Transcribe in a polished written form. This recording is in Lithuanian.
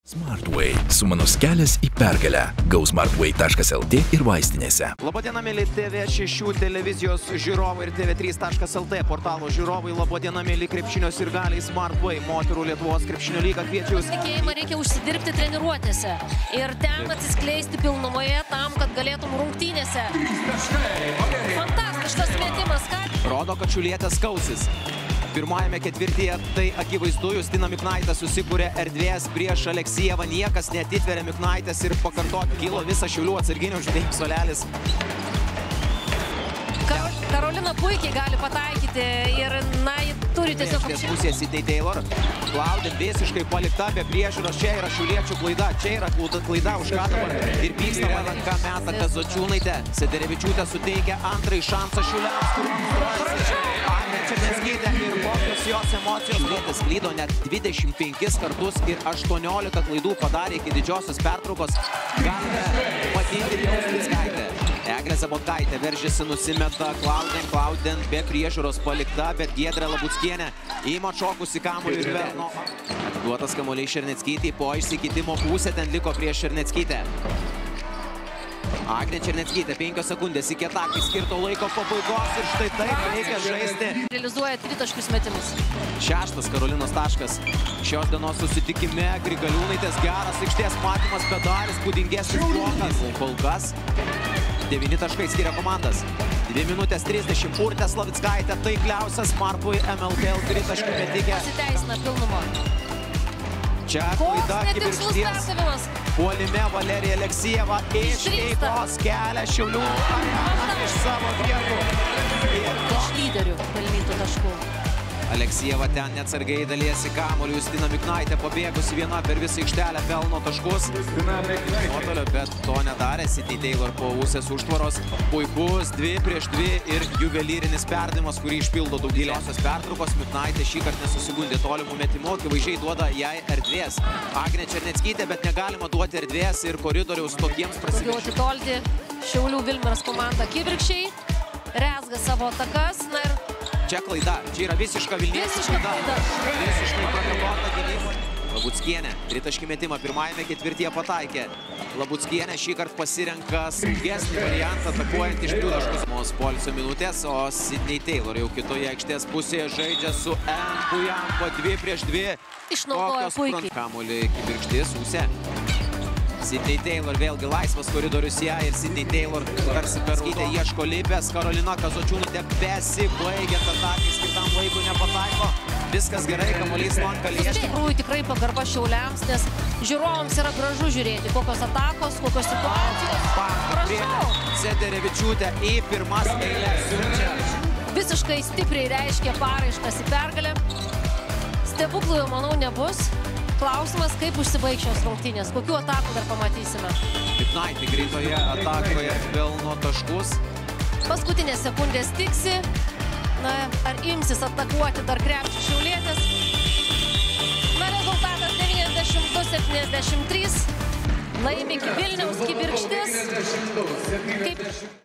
Smartway – sumanus kelias į pergalę. GoSmartway.lt ir vaistinėse. Labadiena, mėly TV6 televizijos žiūrovai ir TV3.lt portalo žiūrovai. Labadiena, mėly krepšinio sirgaliai Smartway. Moterų Lietuvos krepšinio lyga kviečia jūs. Tikėjimą reikia užsidirbti treniruotėse ir ten atsiskleisti pilnumoje tam, kad galėtum rungtynėse. Fantastiškas metimas, ką? Rodo, kad Šiaulietės kausis. Pirmajame ketvirtyje tai akivaizdu, Justina Miknaitė susikūrė erdvės prieš Aleksijevą, niekas neatitveria Miknaitės ir pakartot kilo visą Šiaulių atsarginių žaidėjų suolelis. Karolina puikiai gali pataikyti ir, na, turi tiesiog... Iš pusės Sidney Taylor, Claudin visiškai palikta be priežiūros, čia yra šiauliečių klaida, čia yra klaida už ką dabar ir pykstama ranka meta Kazočiūnaitė. Sederevičiūtė suteikia antrąjį šansą Šiauliams. Černeckytė ir kokios jos emocijos. Šiaulietis klydo net 25 kartus ir 18 klaidų padarė iki didžiosios pertraukos. Galime matyti Jauslickaitė. Eglė Zabotkaitė veržėsi, nusimeta Claudin be priežiūros palikta, bet Giedrė Labuckienė ima atšokusi kamuolį ir pelno. Duotas kamuolys Černeckytei po išsikeitimo pusę, ten liko prieš Černeckytę. Agnė Černeckytė, 5 sekundės iki atakį skirto laiko pabaigos ir štai taip reikia žaisti. Realizuoja tritaškius metimus. 6 Karolinos taškas. Šios dienos susitikime Grigaliūnaitės geras aikštės matymas, bet dar įspūdingesnis blokas. Kol kas 9 taškai skiria komandas. 2 minutės 30. Urtė Slavickaitė, taikliausias Smartway MLKL tritaškių metikė. Pasiteisina pilnumo. Čia klaida kibirkšties. Puolime Valerija Aleksijeva iš eikos kelia Šiaulių areną iš savo vietų. Iš lyderių pelnytų taškų. Aleksijeva ten neatsargiai dalijasi kamuoliu. Justina Miknaitė pabėgusi viena per visą aikštelę pelno taškus. Nuotolio, bet to nedarė. Sidney Taylor po pusės užtvaros. Puikus 2 prieš 2 ir juvelyrinis perdavimas, kurį išpildo daug giliosios pertraukos. Miknaitė šįkart nesusigundė tolimų metimų, akivaizdžiai duoda jai erdvės. Agnė Černeckytė, bet negalima duoti erdvės ir koridoriaus tokiems prasiveržimams. Daugiau atitolti Šiaulių Vilmeros komanda kibirkščiai, rezga savo atakas. Na ir čia klaida, čia yra visiška Vilniečių klaida. Visiškai protegota gynyba. Labuckienė, tritaškį metimą pirmajame ketvirtyje pataikė. Labuckienė šįkart pasirenka saugesnį variantą, atakuojant iš tritaškus. Mos poilsio minutės, o Sidney Taylor jau kitoje aikštės pusėje žaidžia su Pujampo 2 prieš 2. Išnaudoja puikiai. Kamuolį kibirkštis ūsė. Sidney Taylor vėlgi laisvas koridorius ją ir Sidney Taylor tarsi perskytė ieško lipės. Karolina Kazočiūnaitė besibaigiant atakai skirtam laikui nepataiko. Viskas gerai, kamuolys lanka liečia. Iš tikrųjų tikrai pagarba Šiauliams, nes žiūrovams yra gražu žiūrėti, kokios atakos, kokios situacijos. Prašau. Sederevičiūtė į pirmas eilės siunčia. Visiškai stipriai reiškia paraiškas į pergalę. Stebuklų jau, manau, nebus. Klausimas, kaip užsibaigs šios rungtynės, kokių atakų dar pamatysime. Miknaitė greitoje atakoje pelno taškus. Paskutinės sekundės tiksi. Na, ar imsis atakuoti dar krepšį Šiaulietės? Na, rezultatas 92-73. Laimi Vilniaus kibirkštis.